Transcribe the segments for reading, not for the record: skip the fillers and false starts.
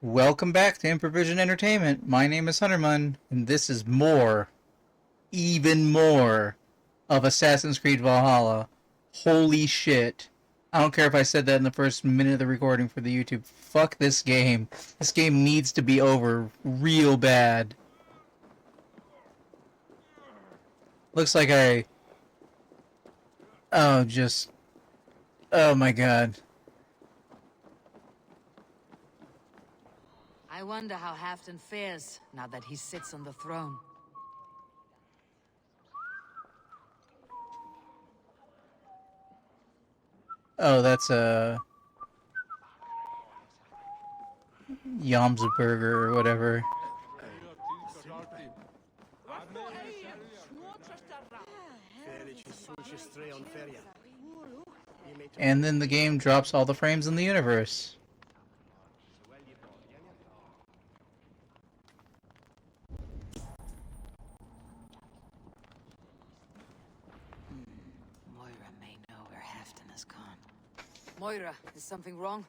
Welcome back to Improvision Entertainment. My name is Hunterman, and this is more, even more, of Assassin's Creed Valhalla. Holy shit. I don't care if I said that in the first minute of the recording for the YouTube. Fuck this game. This game needs to be over real bad. Looks like Oh, just... Oh my god. I wonder how Halfdan fares now that he sits on the throne. Oh, that's Yamsburger or whatever. And then the game drops all the frames in the universe. Moira may know where Halfdan has gone. Moira, is something wrong?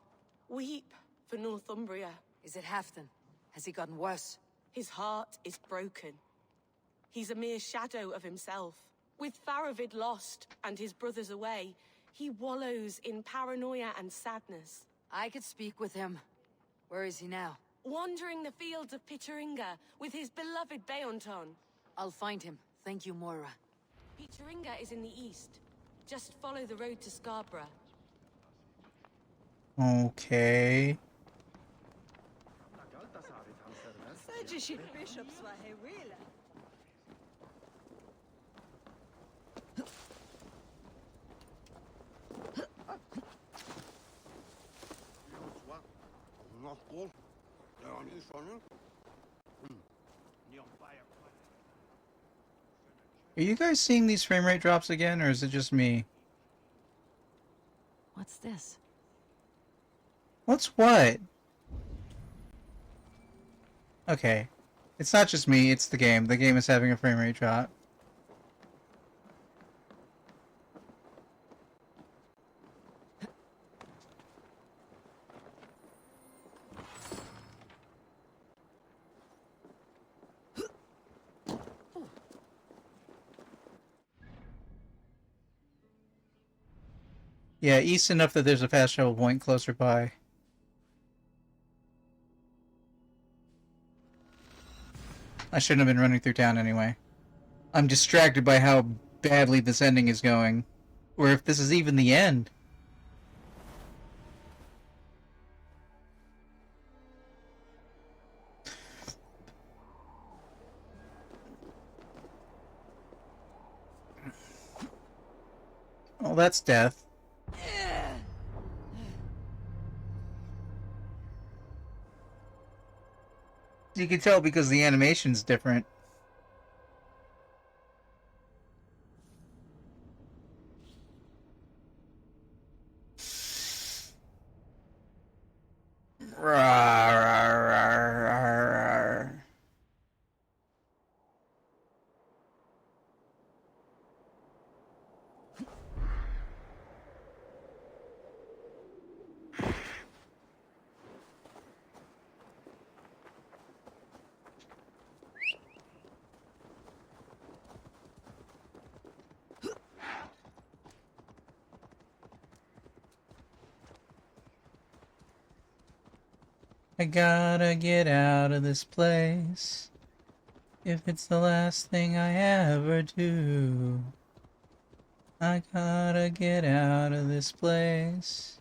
Weep for Northumbria. Is it Halfdan? Has he gotten worse? His heart is broken. He's a mere shadow of himself. With Faravid lost and his brothers away, he wallows in paranoia and sadness. I could speak with him. Where is he now? Wandering the fields of Pitaringa with his beloved Beonton. I'll find him. Thank you, Moira. Pitaringa is in the east. Just follow the road to Scarborough. Okay. Are you guys seeing these frame rate drops again, or is it just me? What's this? What's what? Okay. It's not just me, it's the game. The game is having a frame rate drop. Yeah, east enough that there's a fast travel point closer by. I shouldn't have been running through town anyway. I'm distracted by how badly this ending is going. Or if this is even the end. Oh, that's death. You can tell because the animation's different. Rawr, rawr, rawr, rawr, rawr. I gotta get out of this place. If it's the last thing I ever do. I gotta get out of this place.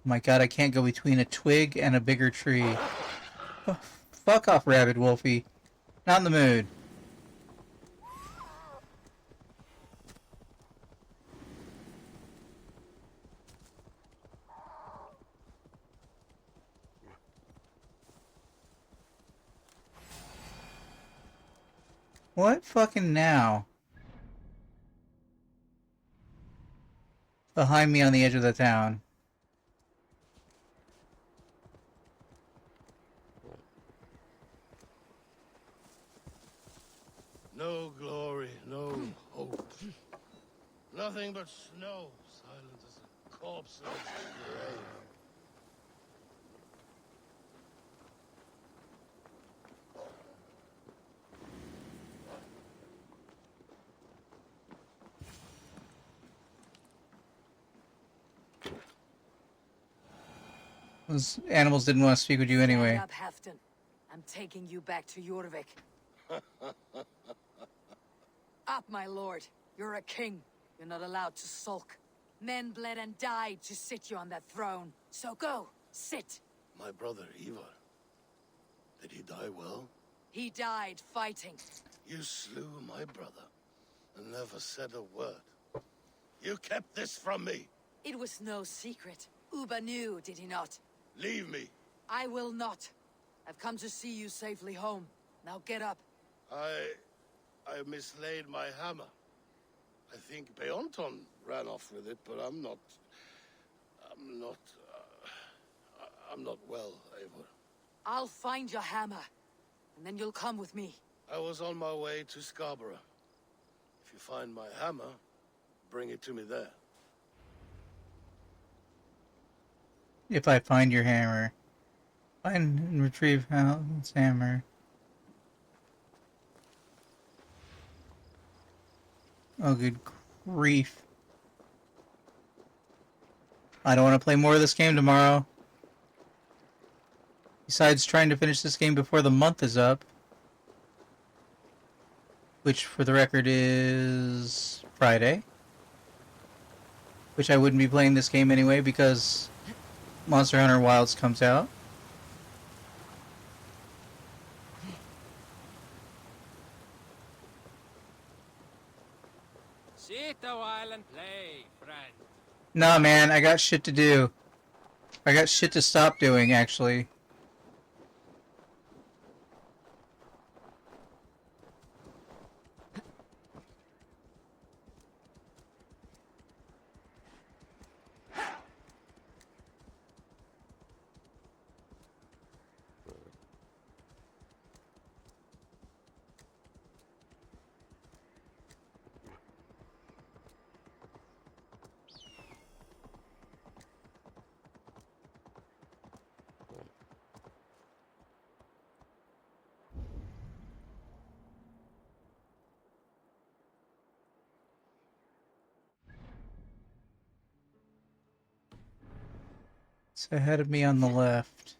My god, I can't go between a twig and a bigger tree. Oh, fuck off, Rabid Wolfie. Not in the mood. What fucking now? Behind me on the edge of the town. No glory, no hope. Nothing but snow, silent as a corpse's grave. Those animals didn't want to speak with you anyway. Stand up, Halfdan. I'm taking you back to Jorvik. Up, my lord. You're a king. You're not allowed to sulk. Men bled and died to sit you on that throne. So go, sit. My brother, Ivar. Did he die well? He died fighting. You slew my brother and never said a word. You kept this from me. It was no secret. Uba knew, did he not? Leave me. I will not. I've come to see you safely home. Now get up. I mislaid my hammer. I think Beonton ran off with it, but I'm not well, Eivor. I'll find your hammer, and then you'll come with me. I was on my way to Scarborough. If you find my hammer, bring it to me there. If I find your hammer. Find and retrieve Hal's hammer. Oh, good grief. I don't want to play more of this game tomorrow. Besides trying to finish this game before the month is up. Which, for the record, is Friday. Which I wouldn't be playing this game anyway because Monster Hunter Wilds comes out. Sit a while and play, friend. Nah, man, I got shit to do. I got shit to stop doing, actually. It's ahead of me on the left.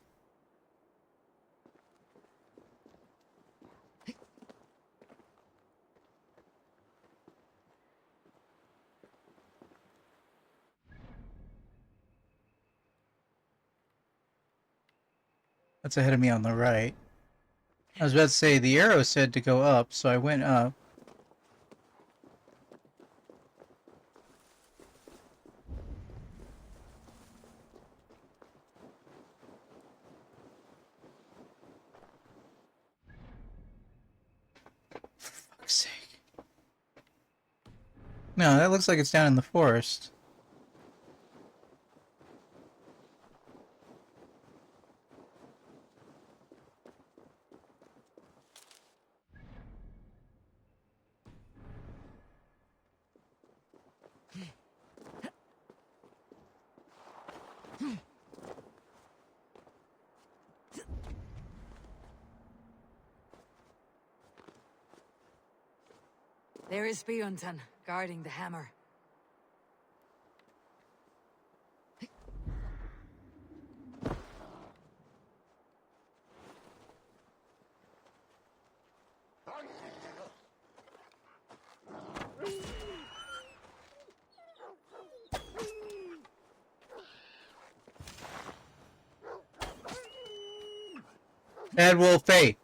That's ahead of me on the right. I was about to say, the arrow said to go up, so I went up. For fuck's sake. No, that looks like it's down in the forest. There is Bjornton, guarding the hammer. Bad Wolf Faye.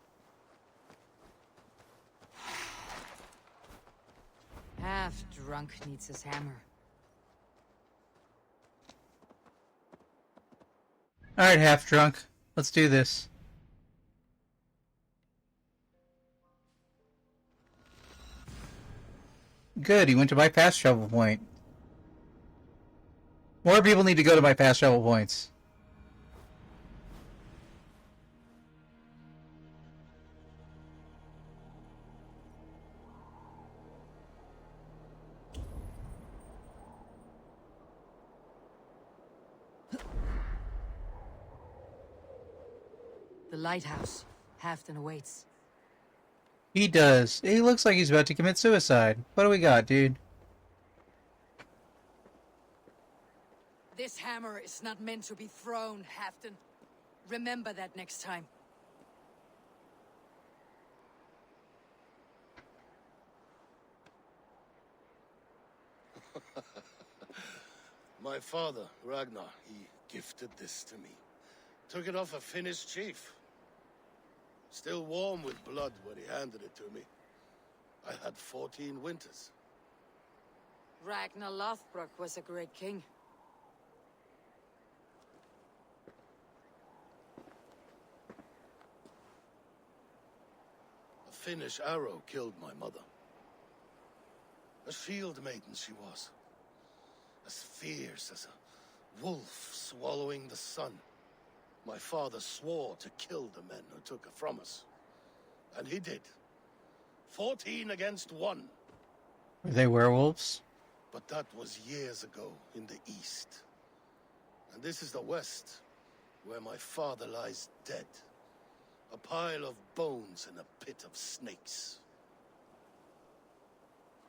Half drunk needs his hammer. Alright, half drunk. Let's do this. Good, he went to my fast travel point. More people need to go to my fast travel points. lighthouse. Halfton awaits. He does. He looks like he's about to commit suicide. What do we got, dude? This hammer is not meant to be thrown, Halfton. Remember that next time. My father, Ragnar, he gifted this to me. Took it off a Finnish chief. Still warm with blood when he handed it to me. I had 14 winters. Ragnar Lothbrok was a great king. A Finnish arrow killed my mother. A shield maiden she was. As fierce as a wolf swallowing the sun. My father swore to kill the men who took her from us. And he did. 14 against 1. Were they werewolves? But that was years ago in the east. And this is the west, where my father lies dead. A pile of bones in a pit of snakes.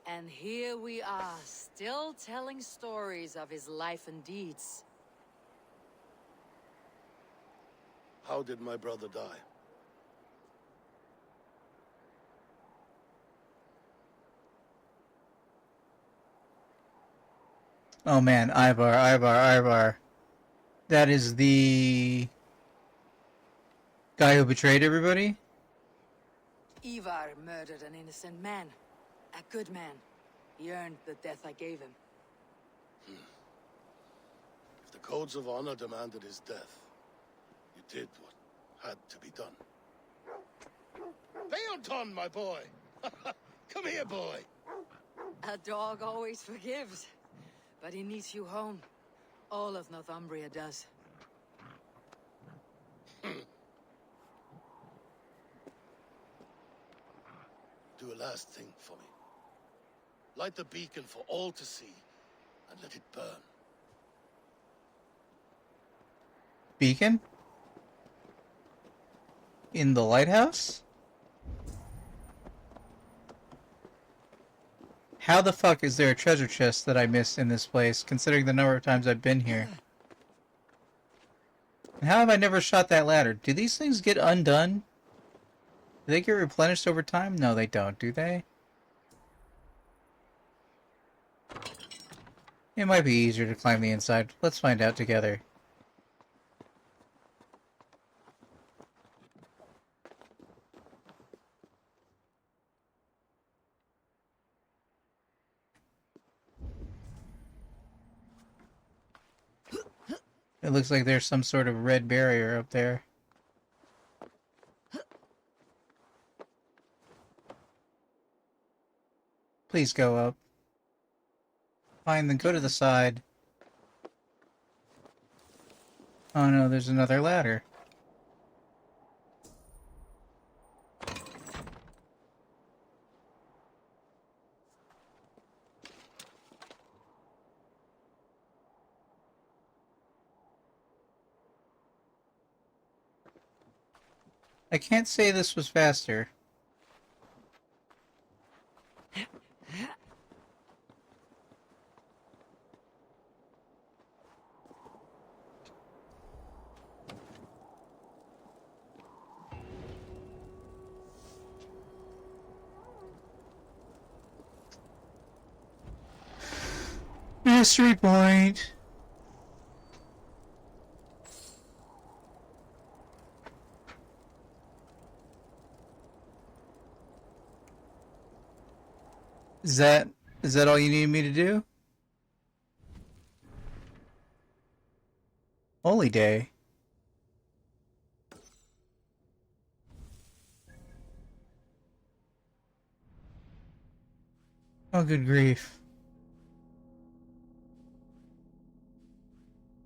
And here we are, still telling stories of his life and deeds. How did my brother die? Oh man, Ivar. That is the guy who betrayed everybody? Ivar murdered an innocent man. A good man. He earned the death I gave him. If the codes of honor demanded his death, you did what had to be done. Beoton, my boy! Come here, boy! A dog always forgives. But he needs you home. All of Northumbria does. Do a last thing for me. Light the beacon for all to see, and let it burn. Beacon? In the lighthouse? How the fuck is there a treasure chest that I missed in this place, considering the number of times I've been here? And how have I never shot that ladder? Do these things get undone? Do they get replenished over time? No, they don't, do they? It might be easier to climb the inside. Let's find out together. It looks like there's some sort of red barrier up there. Please go up. Fine, then go to the side. Oh no, there's another ladder. I can't say this was faster. Mastery point. Is that all you need me to do? Holy day. Oh, good grief.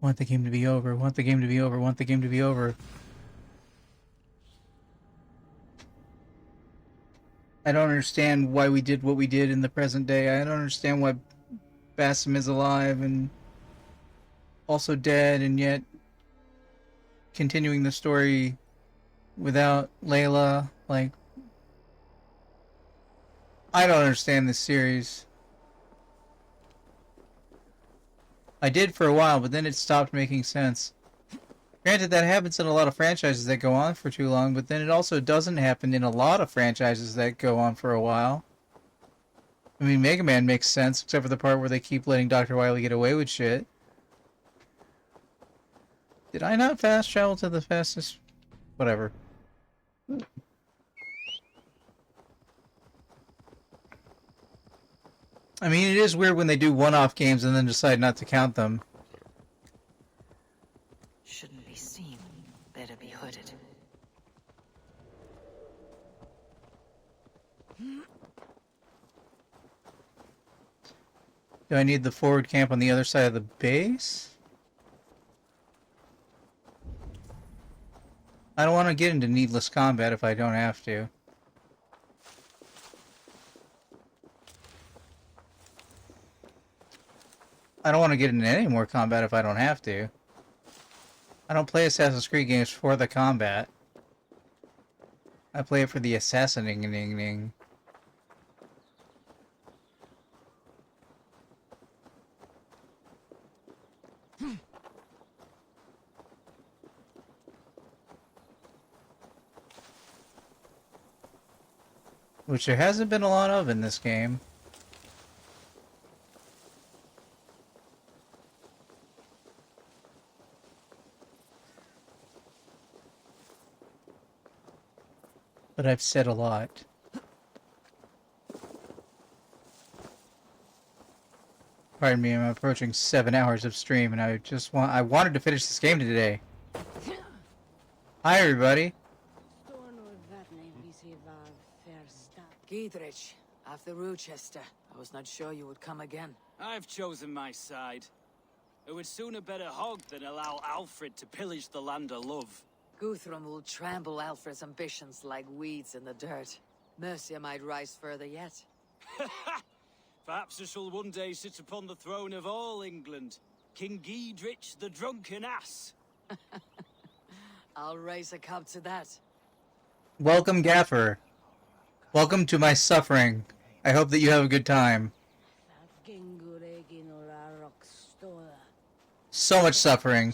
Want the game to be over, want the game to be over, want the game to be over. I don't understand why we did what we did in the present day. I don't understand why Basim is alive and also dead and yet continuing the story without Layla. Like, I don't understand this series. I did for a while, but then it stopped making sense. Granted, that happens in a lot of franchises that go on for too long, but then it also doesn't happen in a lot of franchises that go on for a while. I mean, Mega Man makes sense, except for the part where they keep letting Dr. Wily get away with shit. Did I not fast travel to the fastest? Whatever. I mean, it is weird when they do one-off games and then decide not to count them. Shouldn't be seen. Better be hooded. Do I need the forward camp on the other side of the base? I don't want to get into needless combat if I don't have to. I don't want to get into any more combat if I don't have to. I don't play Assassin's Creed games for the combat. I play it for the assassinating. Which there hasn't been a lot of in this game. But I've said a lot. Pardon me, I'm approaching 7 hours of stream and I wanted to finish this game today. Hi everybody. Giedrich, after Rochester. I was not sure you would come again. I've chosen my side. It would sooner bet a hog than allow Alfred to pillage the land of love. Guthrum will trample Alfred's ambitions like weeds in the dirt. Mercia might rise further yet. Perhaps I shall one day sit upon the throne of all England. King Giedrich the drunken ass. I'll raise a cup to that. Welcome, Gaffer. Welcome to my suffering. I hope that you have a good time. So much suffering.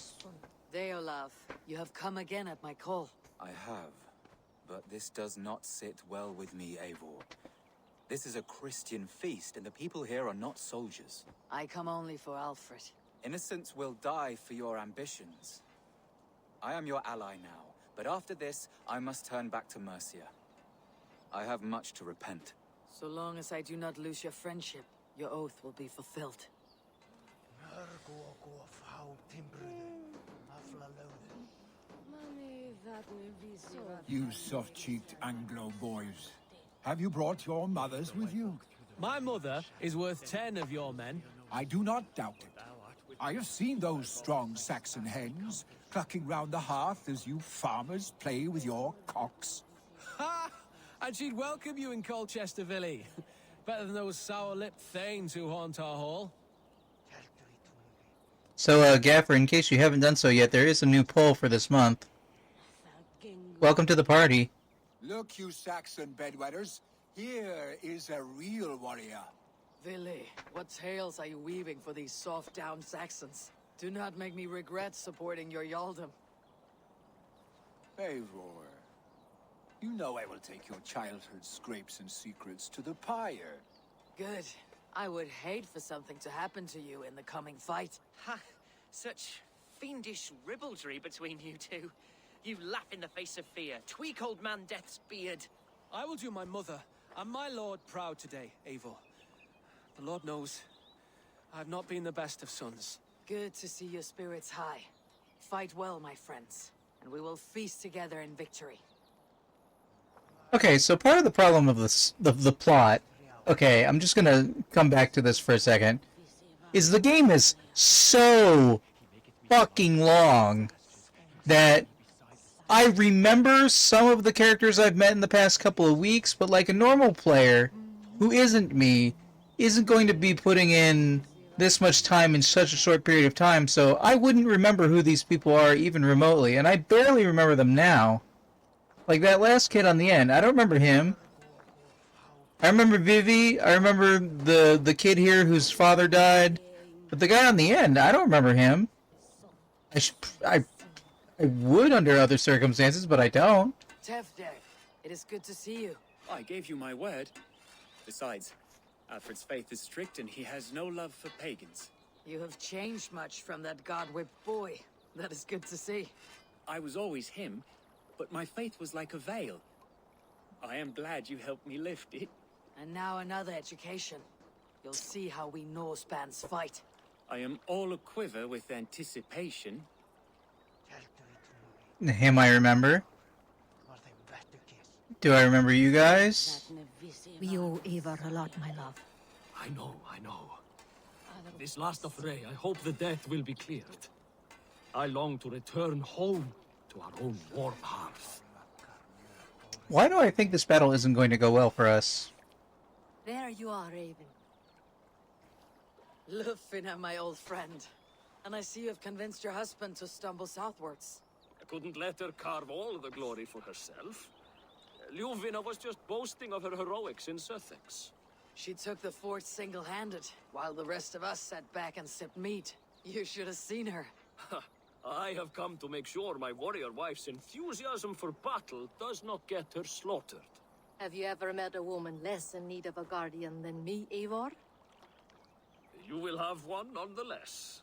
Deolav, you have come again at my call. I have, but this does not sit well with me, Eivor. This is a Christian feast, and the people here are not soldiers. I come only for Alfred. Innocents will die for your ambitions. I am your ally now, but after this, I must turn back to Mercia. I have much to repent. So long as I do not lose your friendship, your oath will be fulfilled. You soft-cheeked Anglo boys. Have you brought your mothers with you? My mother is worth 10 of your men. I do not doubt it. I have seen those strong Saxon hens clucking round the hearth as you farmers play with your cocks. Ha! And she'd welcome you in Colchester Villy. Better than those sour-lipped thanes who haunt our hall. So, Gaffer, in case you haven't done so yet, there is a new poll for this month. Welcome to the party. Look, you Saxon bedwetters. Here is a real warrior. Vili, what tales are you weaving for these soft-down Saxons? Do not make me regret supporting your Yaldom. Eivor, you know I will take your childhood scrapes and secrets to the pyre. Good. I would hate for something to happen to you in the coming fight. Ha! Such fiendish ribaldry between you two. You laugh in the face of fear. Tweak old man Death's beard. I will do my mother and my lord proud today, Eivor. The Lord knows I have not been the best of sons. Good to see your spirits high. Fight well, my friends, and we will feast together in victory. Okay, so part of the problem of the plot, okay, I'm just gonna come back to this for a second, is the game is so fucking long that I remember some of the characters I've met in the past couple of weeks, but like a normal player who isn't me isn't going to be putting in this much time in such a short period of time, so I wouldn't remember who these people are even remotely, and I barely remember them now. Like that last kid on the end, I don't remember him. I remember Vivi. I remember the kid here whose father died. But the guy on the end, I don't remember him. I would under other circumstances, but I don't. Tevdev, it is good to see you. I gave you my word. Besides, Alfred's faith is strict and he has no love for pagans. You have changed much from that god-whipped boy. That is good to see. I was always him, but my faith was like a veil. I am glad you helped me lift it. And now another education. You'll see how we Norse bands fight. I am all aquiver with anticipation. Him I remember. Do I remember you guys? We owe Eivor a lot, my love. I know. This last affray, I hope the death will be cleared. I long to return home to our own warm hearth. Why do I think this battle isn't going to go well for us? There you are, Raven. Lufina, my old friend. And I see you have convinced your husband to stumble southwards. I couldn't let her carve all the glory for herself. Ljuvina was just boasting of her heroics in Sussex. She took the fort single-handed, while the rest of us sat back and sipped meat. You should have seen her. I have come to make sure my warrior wife's enthusiasm for battle does not get her slaughtered. Have you ever met a woman less in need of a guardian than me, Eivor? You will have one nonetheless.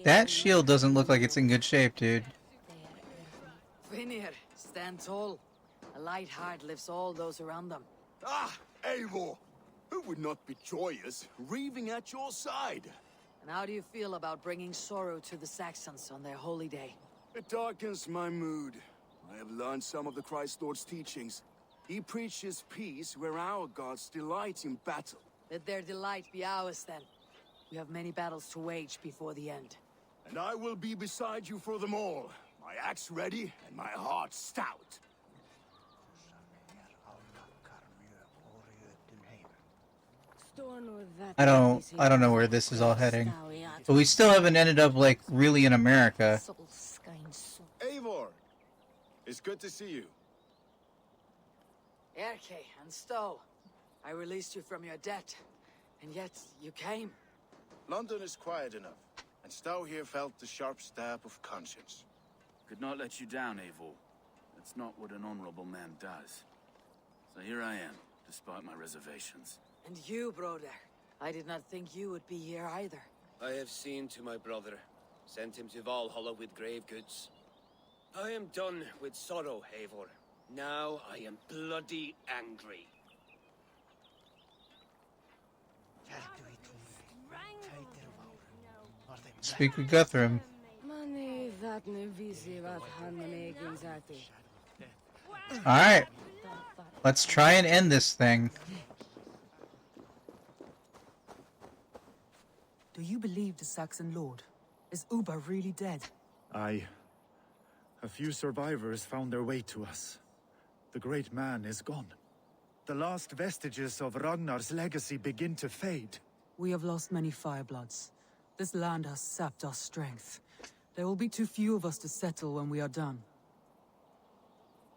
That shield doesn't look like it's in good shape, dude. Vinir, stand tall. A light heart lifts all those around them. Ah, Eivor! Who would not be joyous, raving at your side? And how do you feel about bringing sorrow to the Saxons on their holy day? It darkens my mood. I have learned some of the Christ Lord's teachings. He preaches peace where our gods delight in battle. Let their delight be ours, then. We have many battles to wage before the end. And I will be beside you for them all. My axe ready and my heart stout. I don't know where this is all heading. But we still haven't ended up, like, really in America. Eivor! It's good to see you. Erke and Stowe, I released you from your debt, and yet you came. London is quiet enough, and Stowe here felt the sharp stab of conscience. Could not let you down, Eivor. That's not what an honorable man does. So here I am, despite my reservations. And you, brother. I did not think you would be here either. I have seen to my brother, sent him to Valhalla with grave goods. I am done with sorrow, Eivor. Now I am bloody angry. Speak with Guthrum. Alright. Let's try and end this thing. Do you believe the Saxon Lord? Is Uber really dead? Aye. A few survivors found their way to us. The great man is gone. The last vestiges of Ragnar's legacy begin to fade. We have lost many firebloods. This land has sapped our strength. There will be too few of us to settle when we are done.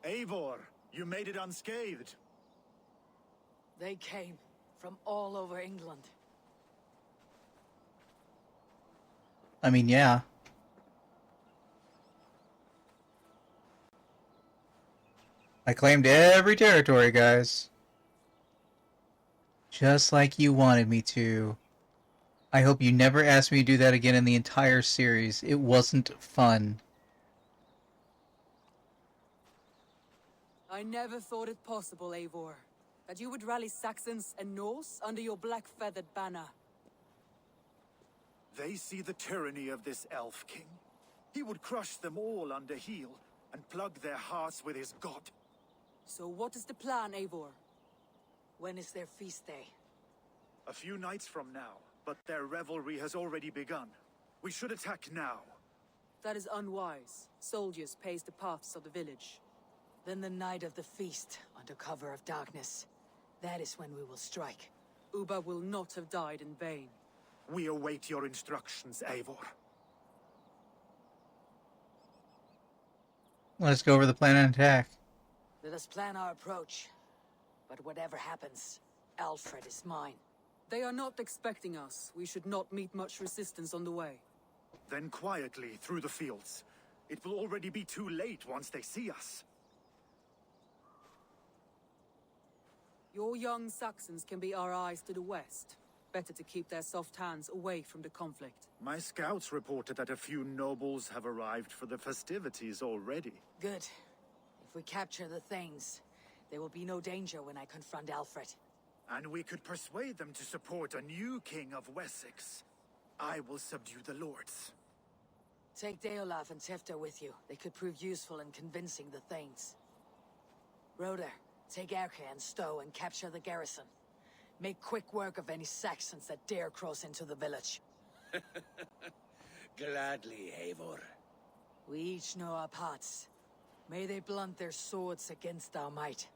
Eivor, you made it unscathed. They came from all over England. I mean, yeah. I claimed every territory, guys. Just like you wanted me to. I hope you never ask me to do that again in the entire series. It wasn't fun. I never thought it possible, Eivor, that you would rally Saxons and Norse under your black-feathered banner. They see the tyranny of this elf king. He would crush them all under heel and plug their hearts with his god. So what is the plan, Eivor? When is their feast day? A few nights from now, but their revelry has already begun. We should attack now. That is unwise. Soldiers pace the paths of the village. Then the night of the feast, under cover of darkness. That is when we will strike. Uba will not have died in vain. We await your instructions, Eivor. Let's go over the plan and attack. Let us plan our approach. But whatever happens, Alfred is mine. They are not expecting us. We should not meet much resistance on the way. Then quietly through the fields. It will already be too late once they see us. Your young Saxons can be our eyes to the west. Better to keep their soft hands away from the conflict. My scouts reported that a few nobles have arrived for the festivities already. Good. If we capture the Thanes, there will be no danger when I confront Alfred. And we could persuade them to support a new king of Wessex. I will subdue the lords. Take Deolaf and Tifta with you. They could prove useful in convincing the Thanes. Roder, take Erke and Stowe and capture the garrison. Make quick work of any Saxons that dare cross into the village. Gladly, Eivor. We each know our parts. May they blunt their swords against our might.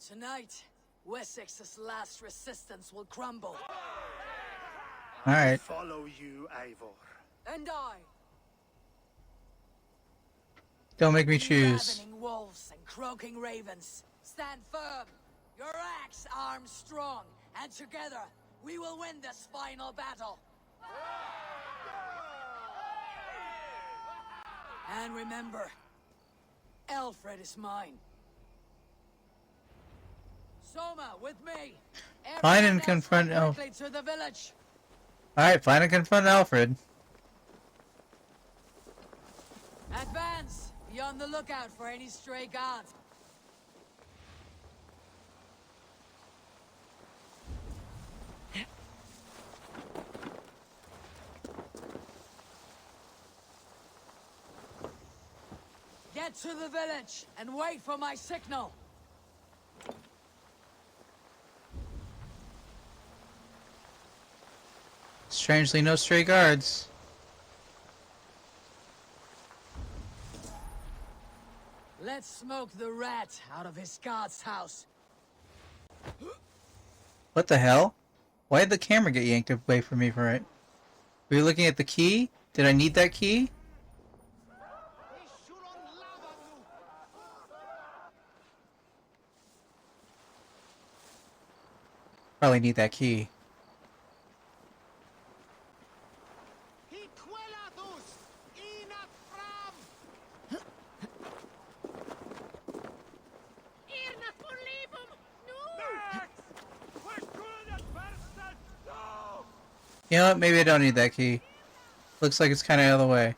Tonight, Wessex's last resistance will crumble. Alright. Follow you, Eivor. And I. Don't make me choose. Ravening wolves and croaking ravens. Stand firm. Your axe armed strong. And together, we will win this final battle. And remember, Alfred is mine. Soma, with me. Find and confront Alfred. To the village. Alright, find and confront Alfred. Advance. Be on the lookout for any stray guards. Get to the village and wait for my signal. Strangely, no stray guards. Let's smoke the rat out of his guard's house. What the hell? Why did the camera get yanked away from me for it? Were you looking at the key? Did I need that key? Probably need that key. You know what? Maybe I don't need that key. Looks like it's kind of out of the way.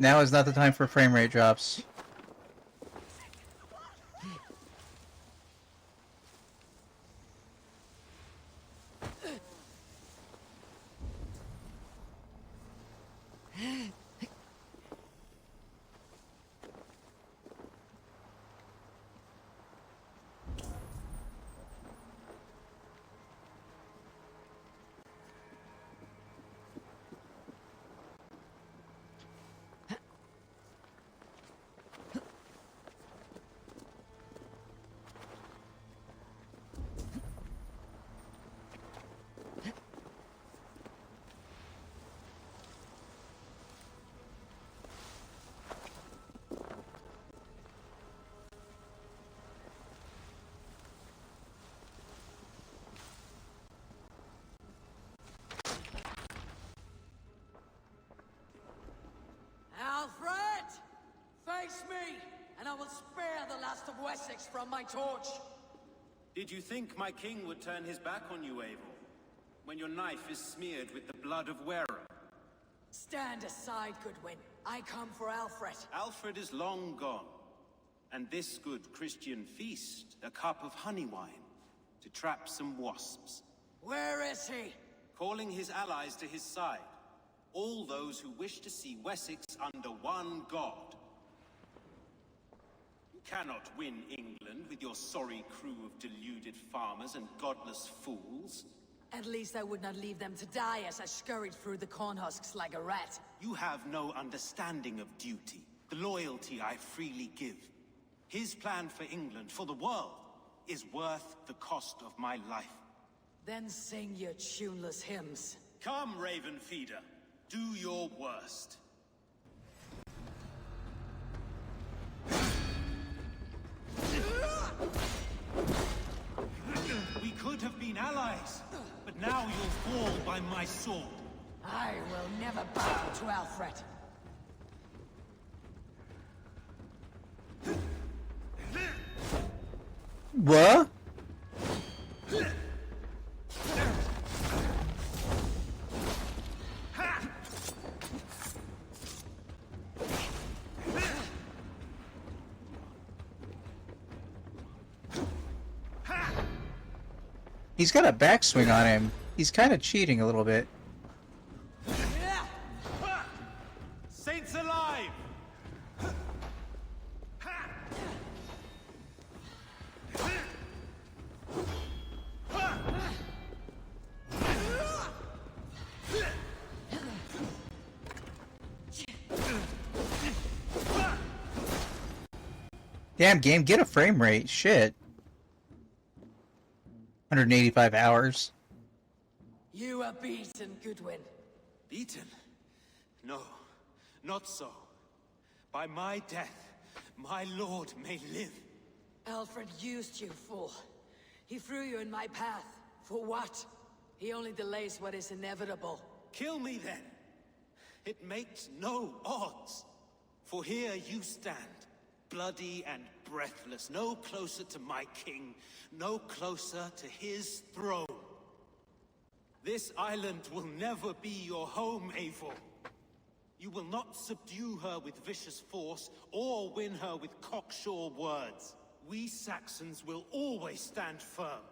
Now is not the time for frame rate drops. Alfred! Face me, and I will spare the last of Wessex from my torch. Did you think my king would turn his back on you, Eivor? When your knife is smeared with the blood of wearer? Stand aside, Goodwin. I come for Alfred. Alfred is long gone. And this good Christian feast, a cup of honey wine, to trap some wasps. Where is he? Calling his allies to his side. All those who wish to see Wessex under one god. cannot win England with your sorry crew of deluded farmers and godless fools. At least I would not leave them to die as I scurried through the corn husks like a rat. You have no understanding of duty, the loyalty I freely give. His plan for England, for the world, is worth the cost of my life. Then sing your tuneless hymns. Come, Raven Feeder, do your worst. We could have been allies, but now you'll fall by my sword. I will never bow to Alfred. What? He's got a backswing on him. He's kind of cheating a little bit. Saints alive! Damn game, get a frame rate. Shit. 185 hours. You are beaten, Goodwin. Beaten? No, not so. By my death, my lord may live. Alfred used you, fool. He threw you in my path. For what? He only delays what is inevitable. Kill me then. It makes no odds. For here you stand, bloody and breathless, no closer to my king, no closer to his throne. This island will never be your home, Eivor. You will not subdue her with vicious force, or win her with cocksure words. We Saxons will always stand firm,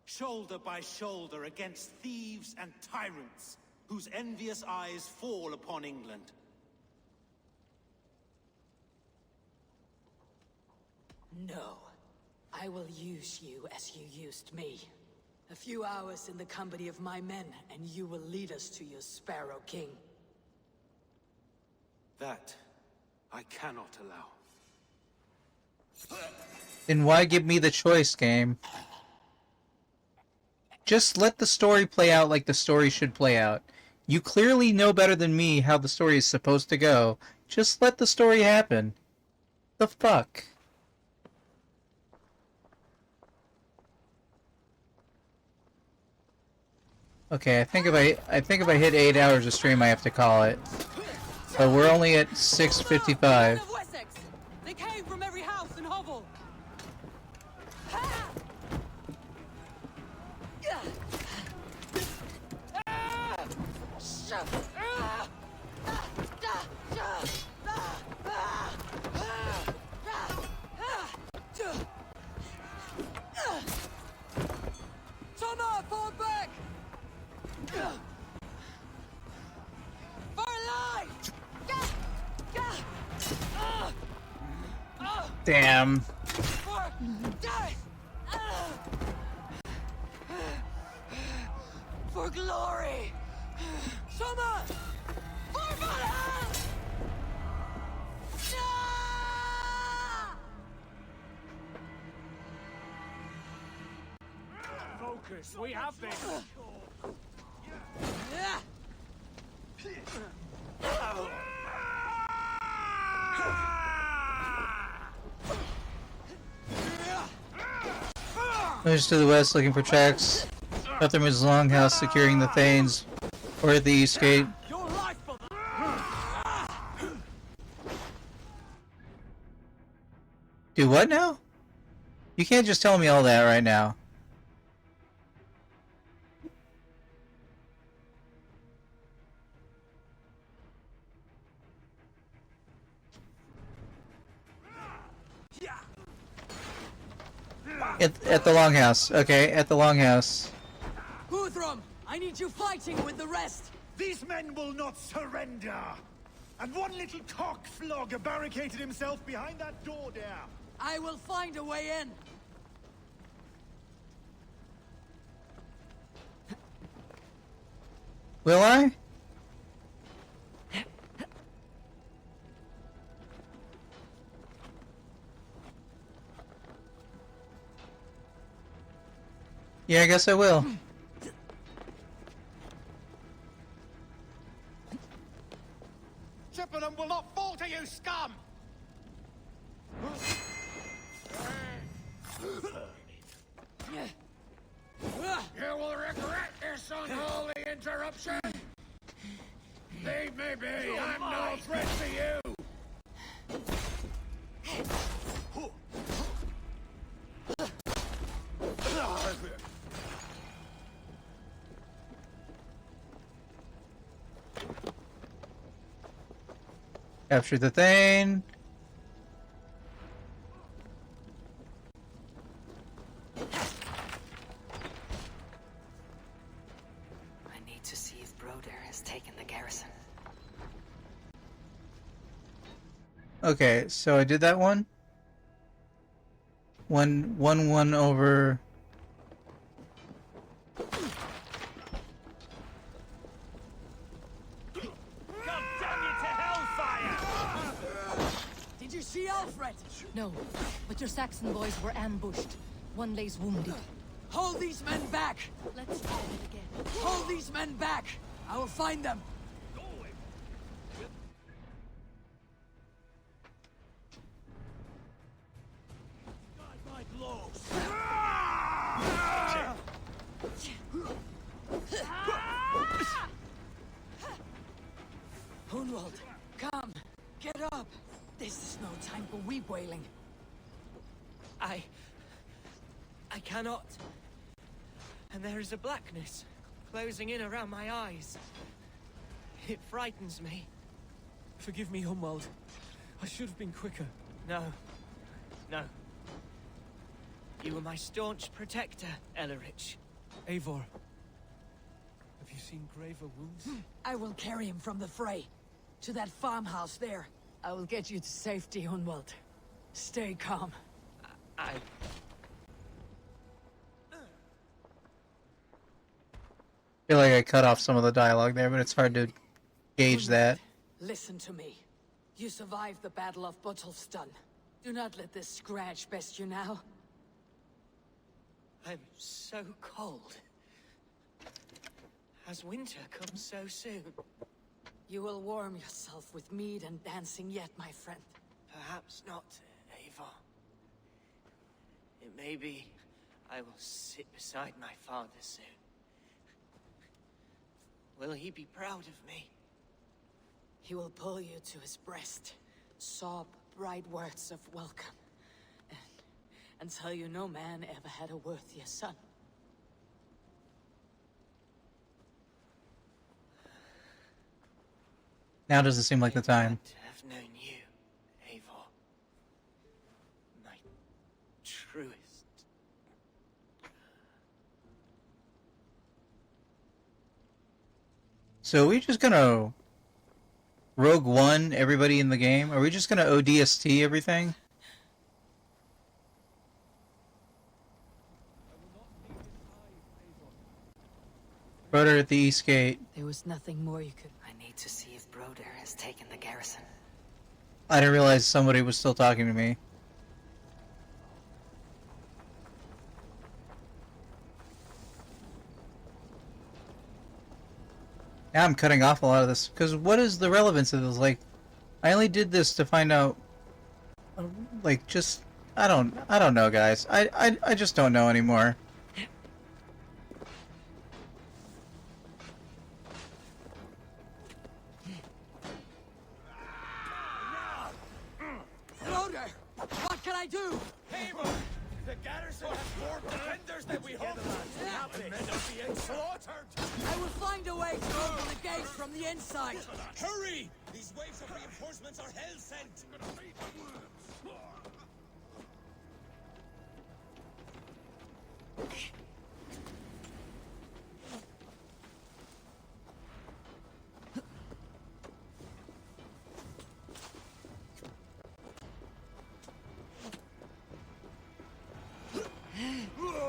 shoulder by shoulder against thieves and tyrants, whose envious eyes fall upon England. No. I will use you as you used me. A few hours in the company of my men, and you will lead us to your Sparrow King. That I cannot allow. Then why give me the choice, game? Just let the story play out like the story should play out. You clearly know better than me how the story is supposed to go. Just let the story happen. The fuck? Okay, I think if I hit 8 hours of stream, I have to call it. But we're only at 6:55. They came from every house and hovel. Summer, fall back! For life! Damn. For death! For glory! Summer! For Valhalla! Focus, we have this. Moves to the west looking for tracks. Guthrum longhouse securing the Thanes. Or at the east gate. Do what now? You can't just tell me all that right now. At the longhouse. Okay, at the longhouse. Guthrum, I need you fighting with the rest. These men will not surrender! And one little cockflogger barricaded himself behind that door there. I will find a way in. Will I? Yeah, I guess I will. Chippenham will not fall to you, scum! You will regret this unholy interruption! Leave me be! I'm no threat to you! Capture the Thane. I need to see if Broder has taken the garrison. Okay, so I did that one. One over. Did you see Alfred? No, but your Saxon boys were ambushed. One lays wounded. Hold these men back! Let's try it again. Hold these men back! I will find them! Hunwald, come! Get up! This is no time for weep wailing. I cannot. And there is a blackness closing in around my eyes. It frightens me. Forgive me, Humwald. I should have been quicker. No. No. You were my staunch protector, Ellerich. Eivor, have you seen graver wounds? I will carry him from the fray. To that farmhouse there. I will get you to safety, Hunwald. Stay calm. I... I feel like I cut off some of the dialogue there, but it's hard to gauge that. Listen to me. You survived the Battle of Bottleston. Do not let this scratch best you now. I'm so cold. Has winter come so soon? You will warm yourself with mead and dancing yet, my friend. Perhaps not, Eivor. It may be I will sit beside my father soon. Will he be proud of me? He will pull you to his breast, sob bright words of welcome, and tell you no man ever had a worthier son. Now doesn't seem like the time. I've known you, Eivor. My truest. So are we just gonna Rogue One everybody in the game? Are we just gonna ODST everything? Broder at the East Gate. There was nothing more you could... I need to see if Broder has taken the garrison. I didn't realize somebody was still talking to me. Now I'm cutting off a lot of this, because what is the relevance of this? Like, I only did this to find out, like, just, I don't know, guys. I just don't know anymore. Broder! What can I do? Eivor! The garrison has more defenders than we hoped! And men are being slaughtered! I will find a way to open the gates from the inside! Hurry! These waves of reinforcements are hell-sent!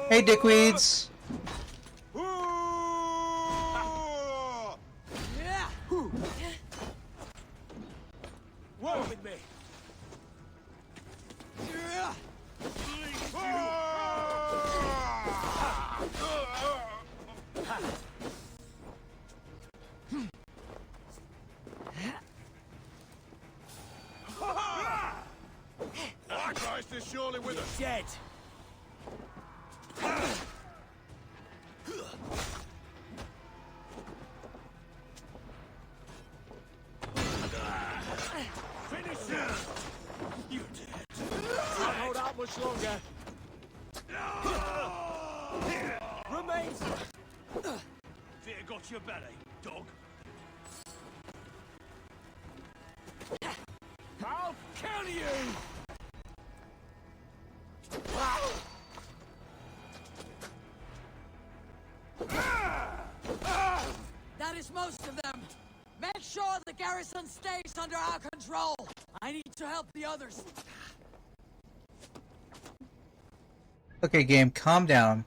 Hey, dickweeds. Walk with me. Our Christ is surely with us. Dead. Finish him. You're dead. Can't hold out much longer. Remains. Fear got your belly, dog. I'll kill you. That is most of them. Make sure the garrison stays under our control. I need to help the others. Okay, game, calm down.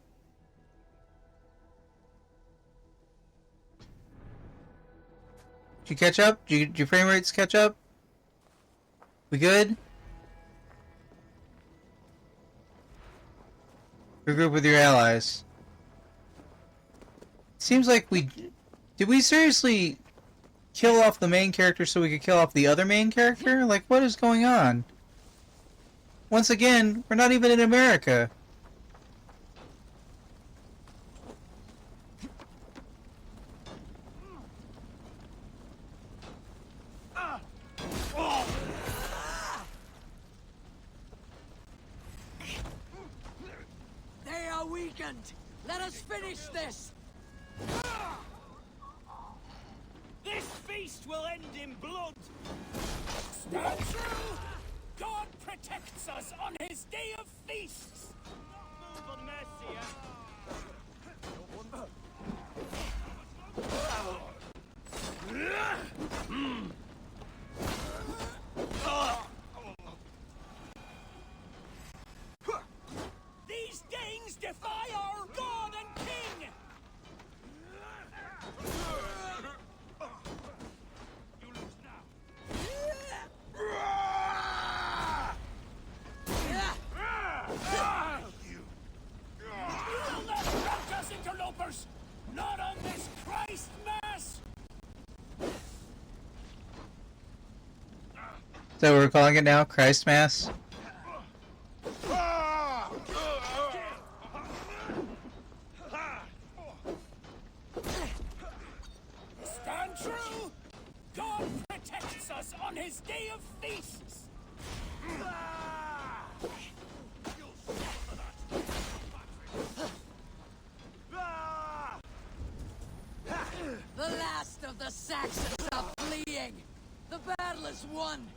Did you catch up? Did your frame rates catch up? We good? Regroup with your allies. Seems like we... Did we seriously kill off the main character so we could kill off the other main character? Like, what is going on? Once again, we're not even in America. They are weakened. Let us finish this. This feast will end in blood. Stand true. God protects us on his day of feasts. Not move on Mercia. These Danes defy our God and King! You lose now. You will not rout us, interlopers! Not on this Christ Mass! So we're calling it now? Christ Mass? Stand true! God protects us on his day of feasts! The last of the Saxons are fleeing. The battle is won.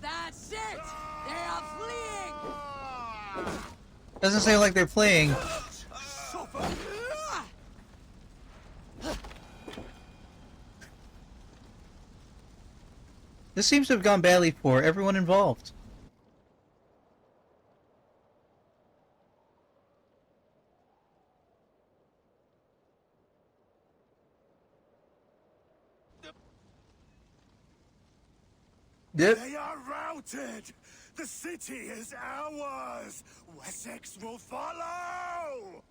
That's it! They are fleeing! Doesn't seem like they're fleeing. This seems to have gone badly for everyone involved. Yep. They are routed! The city is ours! Wessex will follow!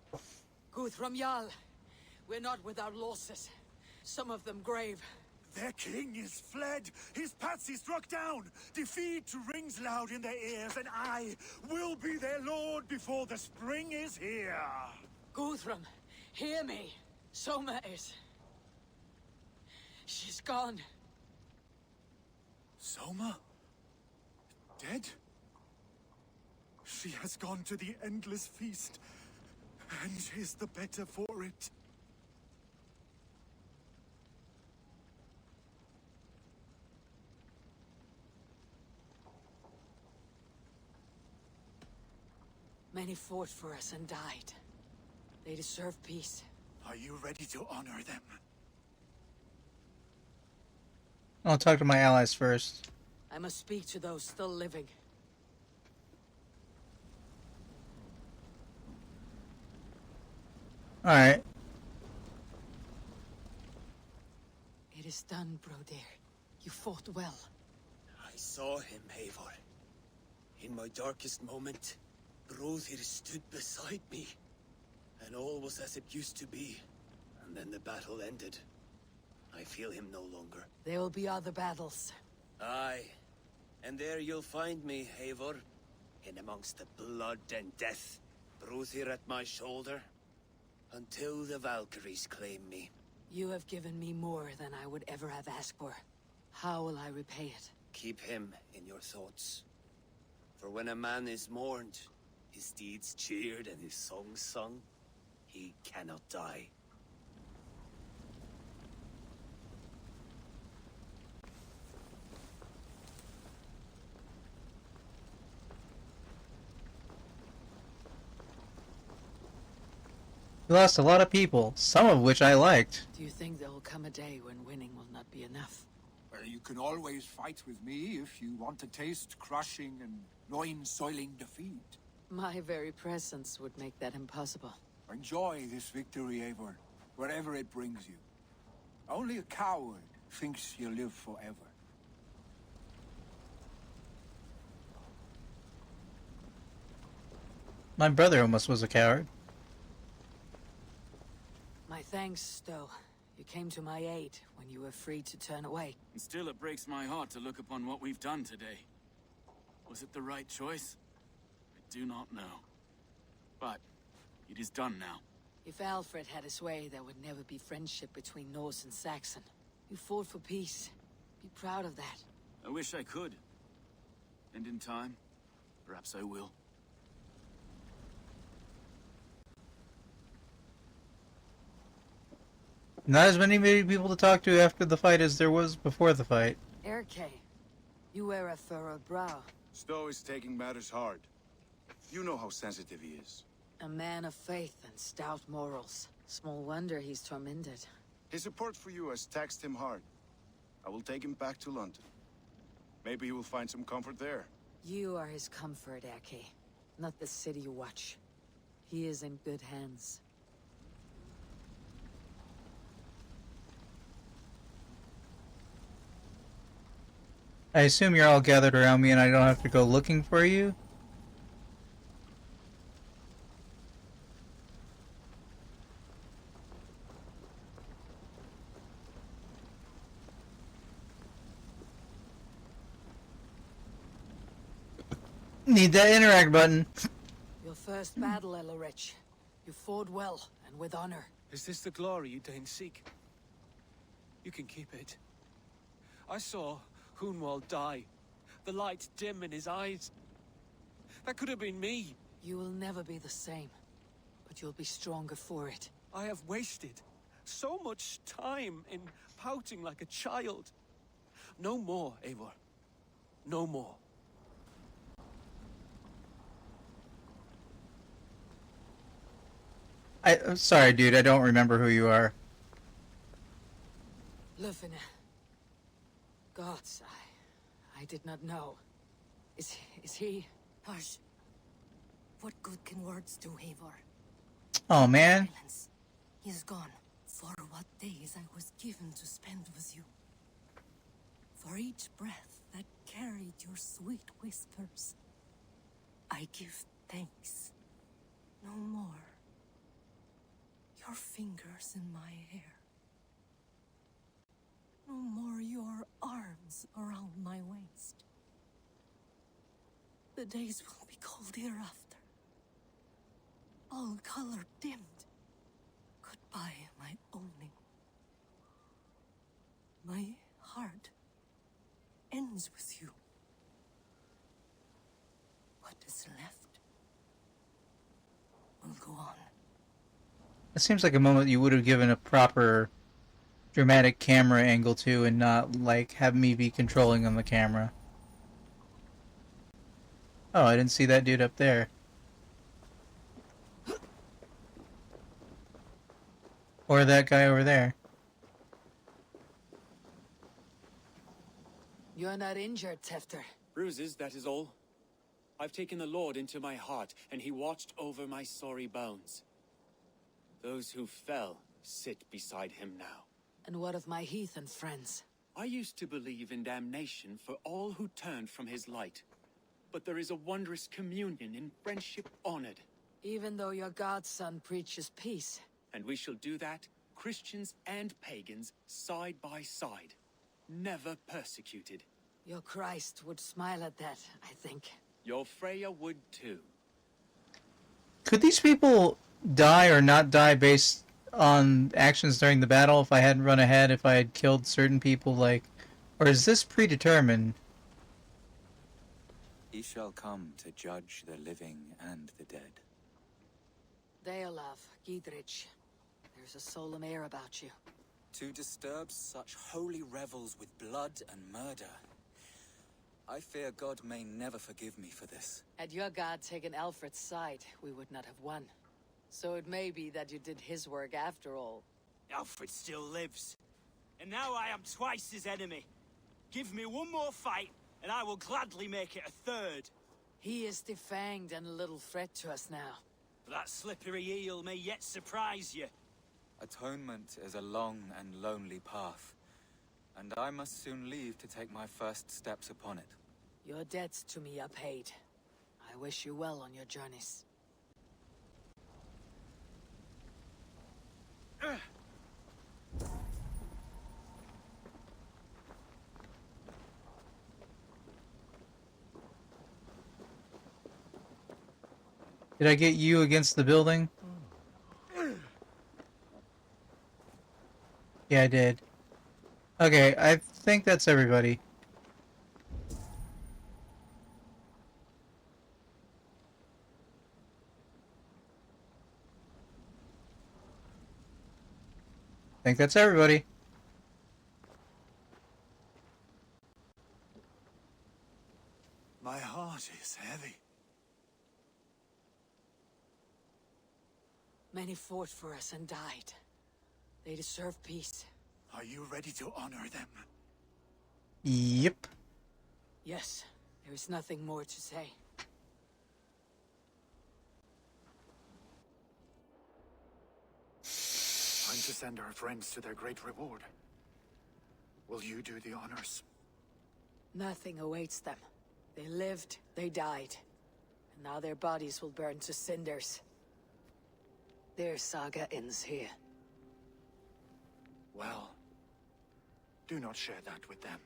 Guthrum Jarl, we're not without losses. Some of them grave. Their king is fled! His patsy struck down! Defeat rings loud in their ears, and I will be their lord before the spring is here! Guthrum, hear me. Soma is... She's gone. Soma? Dead? She has gone to the endless feast, and is the better for it. Many fought for us and died. They deserve peace. Are you ready to honor them? I'll talk to my allies first. I must speak to those still living. Alright. It is done, Broder. You fought well. I saw him, Eivor. In my darkest moment, Brothir stood beside me. And all was as it used to be. And then the battle ended. I feel him no longer. There will be other battles. Aye. And there you'll find me, Eivor. In amongst the blood and death. Brothir at my shoulder. Until the Valkyries claim me. You have given me more than I would ever have asked for. How will I repay it? Keep him in your thoughts. For when a man is mourned, his deeds cheered and his songs sung, he cannot die. We lost a lot of people, some of which I liked. Do you think there will come a day when winning will not be enough? Well, you can always fight with me if you want to taste crushing and loin-soiling defeat. My very presence would make that impossible. Enjoy this victory, Eivor, wherever it brings you. Only a coward thinks he'll live forever. My brother almost was a coward. My thanks, Stowe. You came to my aid when you were free to turn away. And still it breaks my heart to look upon what we've done today. Was it the right choice? I do not know. But it is done now. If Alfred had his way, there would never be friendship between Norse and Saxon. You fought for peace. Be proud of that. I wish I could. And in time, perhaps I will. Not as many people to talk to after the fight as there was before the fight. Erke, you wear a furrowed brow. Stowe is taking matters hard. You know how sensitive he is. A man of faith and stout morals. Small wonder he's tormented. His support for you has taxed him hard. I will take him back to London. Maybe he will find some comfort there. You are his comfort, Erke. Not the city you watch. He is in good hands. I assume you're all gathered around me and I don't have to go looking for you? Need that interact button. Your first battle, Elorich. You fought well, and with honor. Is this the glory you deign seek? You can keep it. I saw Hunwald die. The light dim in his eyes. That could have been me. You will never be the same, but you'll be stronger for it. I have wasted so much time in pouting like a child. No more, Eivor. No more. I'm sorry, dude. I don't remember who you are. Lufine. Gods, I did not know. Is he... Hush. What good can words do, Eivor? Oh, man. Silence. He is gone. For what days I was given to spend with you. For each breath that carried your sweet whispers. I give thanks. No more. Your fingers in my hair. No more your arms around my waist. The days will be cold hereafter. All color dimmed. Goodbye, my owning. My heart ends with you. What is left will go on. It seems like a moment you would have given a proper dramatic camera angle to and not, like, have me be controlling on the camera. Oh, I didn't see that dude up there. Or that guy over there. You're not injured, Tefter. Bruises, that is all. I've taken the Lord into my heart, and he watched over my sorry bones. Those who fell sit beside him now. And what of my heathen friends? I used to believe in damnation for all who turned from his light. But there is a wondrous communion in friendship honored. Even though your godson preaches peace. And we shall do that, Christians and pagans, side by side. Never persecuted. Your Christ would smile at that, I think. Your Freya would too. Could these people die or not die based on actions during the battle if I hadn't run ahead, if I had killed certain people, like... Or is this predetermined? He shall come to judge the living and the dead. Deolav, Gidrich, there's a solemn air about you. To disturb such holy revels with blood and murder. I fear God may never forgive me for this. Had your god taken Alfred's side, we would not have won. So it may be that you did his work after all. Alfred still lives. And now I am twice his enemy. Give me one more fight, and I will gladly make it a third. He is defanged and a little threat to us now. That slippery eel may yet surprise you. Atonement is a long and lonely path, and I must soon leave to take my first steps upon it. Your debts to me are paid. I wish you well on your journeys. Did I get you against the building? Yeah, I did. Okay, I think that's everybody. I think that's everybody. My heart is heavy. Many fought for us and died. They deserve peace. Are you ready to honor them? Yep. Yes, there is nothing more to say. Time to send our friends to their great reward. Will you do the honors? Nothing awaits them. They lived, they died. And now their bodies will burn to cinders. Their saga ends here. Well, do not share that with them.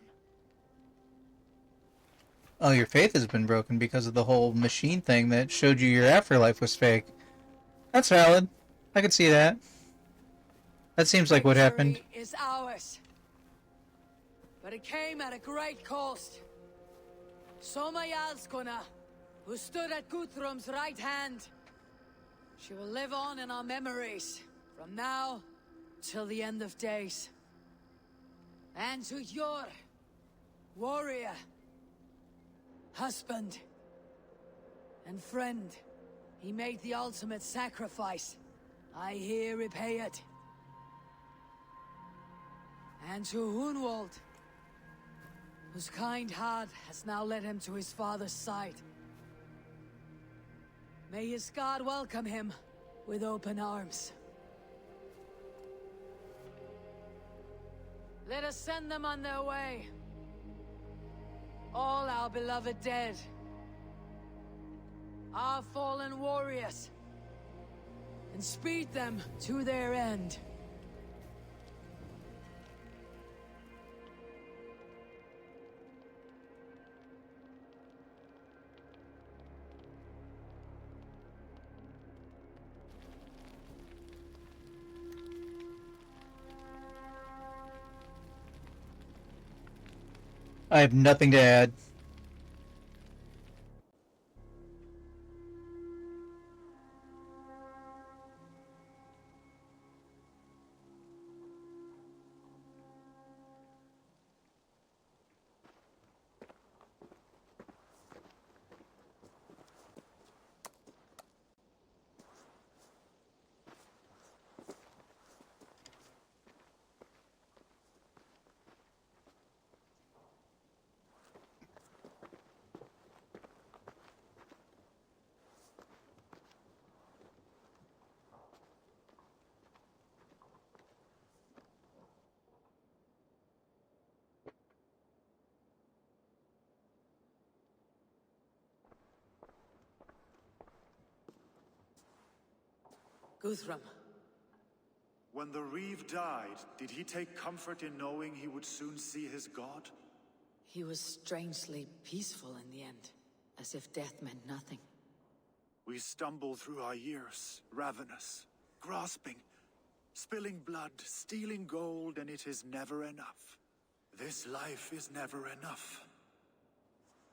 Oh, your faith has been broken because of the whole machine thing that showed you your afterlife was fake. That's valid. I could see that. That seems like what happened. Victory is ours. But it came at a great cost. Soma Jarlskona, who stood at Guthrum's right hand. She will live on in our memories, from now till the end of days. And to your warrior, husband, and friend, he made the ultimate sacrifice. I here repay it. And to Hunwald, whose kind heart has now led him to his father's side. May his God welcome him with open arms. Let us send them on their way. All our beloved dead. Our fallen warriors. And speed them to their end. I have nothing to add. Guthrum. When the Reeve died, did he take comfort in knowing he would soon see his god? He was strangely peaceful in the end, as if death meant nothing. We stumble through our years, ravenous, grasping, spilling blood, stealing gold, and it is never enough. This life is never enough.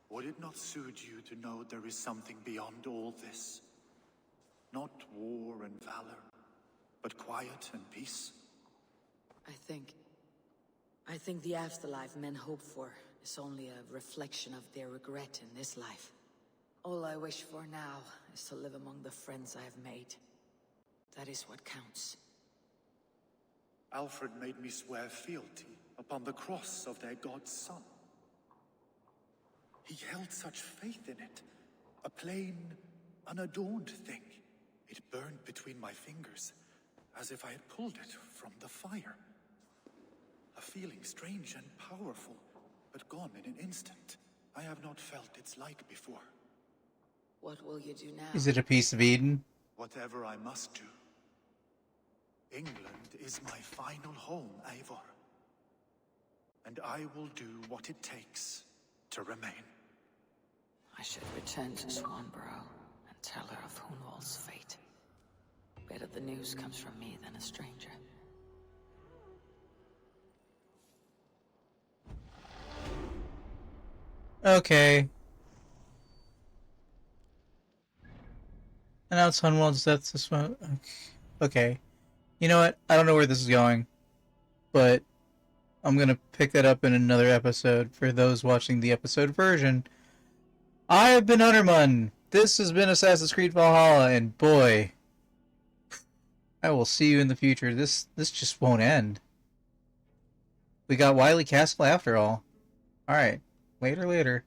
Would it not suit you to know there is something beyond all this? Not war and valor, but quiet and peace? I think the afterlife men hope for is only a reflection of their regret in this life. All I wish for now is to live among the friends I have made. That is what counts. Alfred made me swear fealty upon the cross of their god's son. He held such faith in it, a plain, unadorned thing. It burned between my fingers, as if I had pulled it from the fire. A feeling strange and powerful, but gone in an instant. I have not felt its like before. What will you do now? Is it a piece of Eden? Whatever I must do. England is my final home, Eivor. And I will do what it takes to remain. I should return to Swanborough and tell her of Hunwald's fate. Better the news comes from me than a stranger. Okay. Announce Hunwald's death this month. Okay. You know what? I don't know where this is going, but I'm gonna pick that up in another episode for those watching the episode version. I have been Hunterman. This has been Assassin's Creed Valhalla, and boy, I will see you in the future. This just won't end. We got Wily Castle after all. Alright. Later.